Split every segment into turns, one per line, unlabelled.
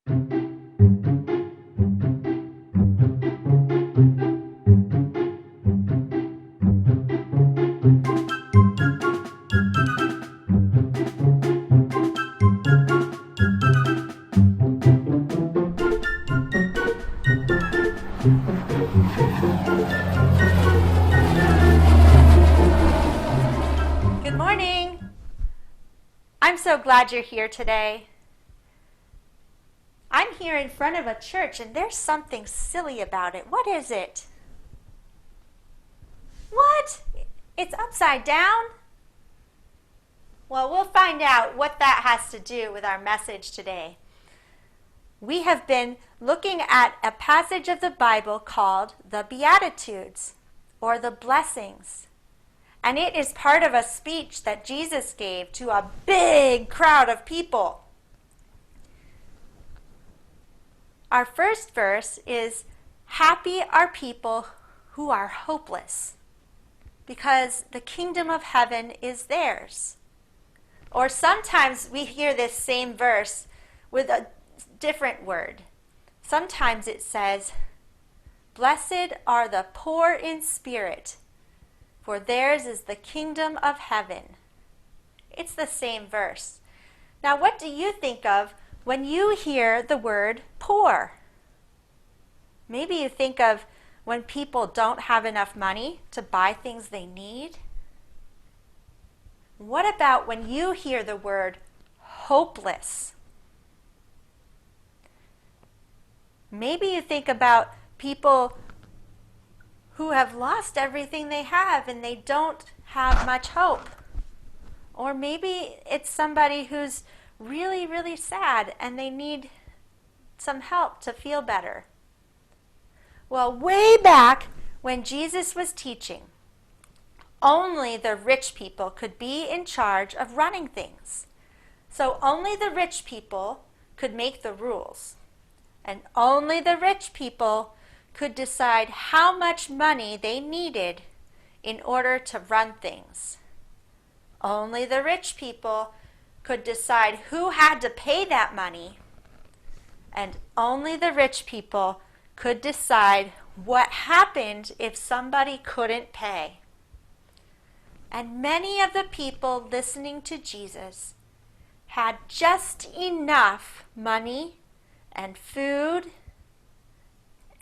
Good morning. I'm so glad you're here today. I'm here in front of a church and there's something silly about it. What is it? What? It's upside down? Well, we'll find out what that has to do with our message today. We have been looking at a passage of the Bible called the Beatitudes, or the blessings. And it is part of a speech that Jesus gave to a big crowd of people. Our first verse is, "Happy are people who are hopeless, because the kingdom of heaven is theirs." Or sometimes we hear this same verse with a different word. Sometimes it says, "Blessed are the poor in spirit, for theirs is the kingdom of heaven." It's the same verse. Now, what do you think of when you hear the word poor? Maybe you think of when people don't have enough money to buy things they need. What about when you hear the word hopeless? Maybe you think about people who have lost everything they have and they don't have much hope. Or maybe it's somebody who's really, really sad and they need some help to feel better. Well, way back when Jesus was teaching, only the rich people could be in charge of running things. So only the rich people could make the rules. And only the rich people could decide how much money they needed in order to run things. Only the rich people could decide who had to pay that money, and only the rich people could decide what happened if somebody couldn't pay. And many of the people listening to Jesus had just enough money and food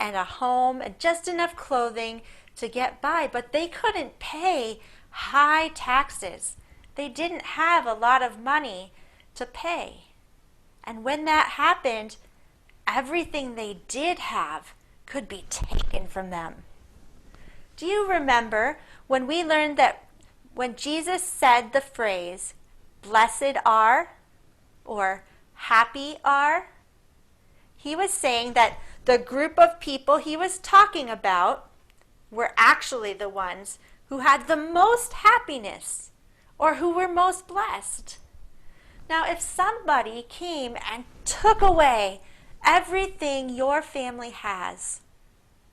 and a home and just enough clothing to get by, but they couldn't pay high taxes. They didn't have a lot of money to pay. And when that happened, everything they did have could be taken from them. Do you remember when we learned that when Jesus said the phrase, "Blessed are," or "happy are," he was saying that the group of people he was talking about were actually the ones who had the most happiness or who were most blessed. Now, if somebody came and took away everything your family has,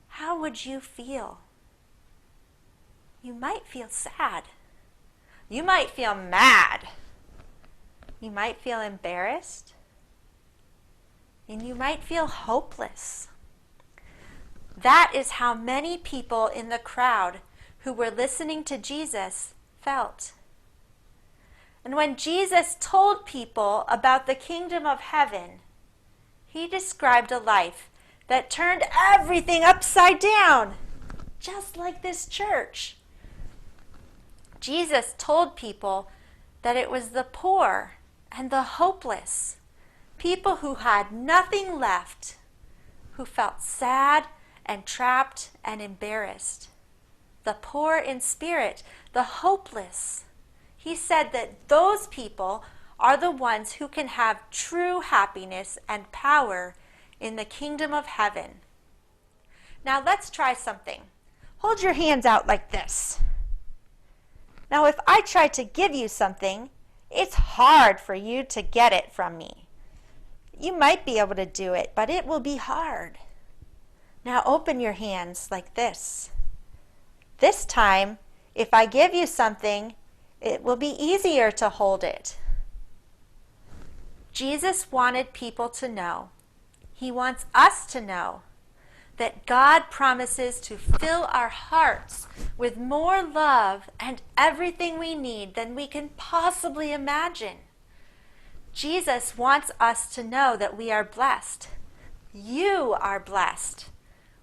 how would you feel? You might feel sad. You might feel mad. You might feel embarrassed. And you might feel hopeless. That is how many people in the crowd who were listening to Jesus felt. And when Jesus told people about the kingdom of heaven, he described a life that turned everything upside down, just like this church. Jesus told people that it was the poor and the hopeless, people who had nothing left, who felt sad and trapped and embarrassed. The poor in spirit, the hopeless. He said that those people are the ones who can have true happiness and power in the kingdom of heaven. Now let's try something. Hold your hands out like this. Now if I try to give you something, it's hard for you to get it from me. You might be able to do it, but it will be hard. Now open your hands like this. This time, if I give you something, it will be easier to hold it. Jesus wanted people to know He wants us to know that God promises to fill our hearts with more love and everything we need than we can possibly imagine. Jesus wants us to know that we are blessed. You are blessed.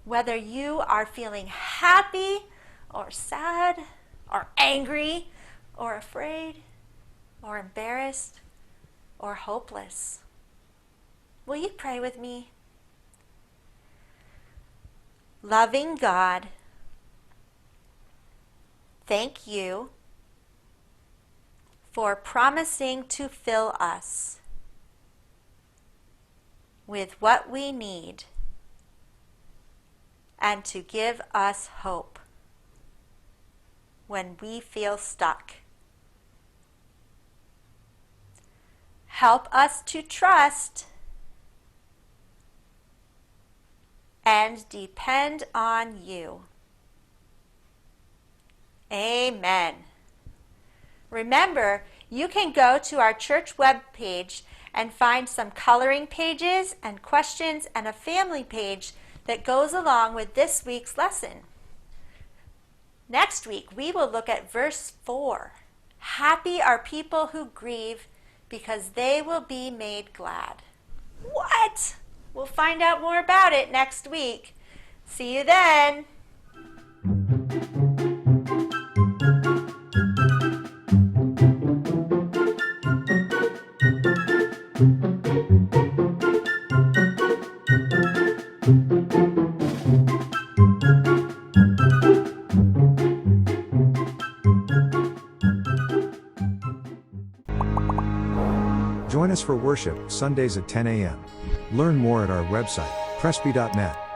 Whether you are feeling happy or sad or angry or afraid or embarrassed or hopeless. Will you pray with me? Loving God, thank you for promising to fill us with what we need and to give us hope when we feel stuck. Help us to trust and depend on you. Amen. Remember, you can go to our church webpage and find some coloring pages and questions and a family page that goes along with this week's lesson. Next week, we will look at verse 4. Happy are people who grieve because they will be made glad. What? We'll find out more about it next week. See you then.
Join us for worship, Sundays at 10 a.m. Learn more at our website, presby.net.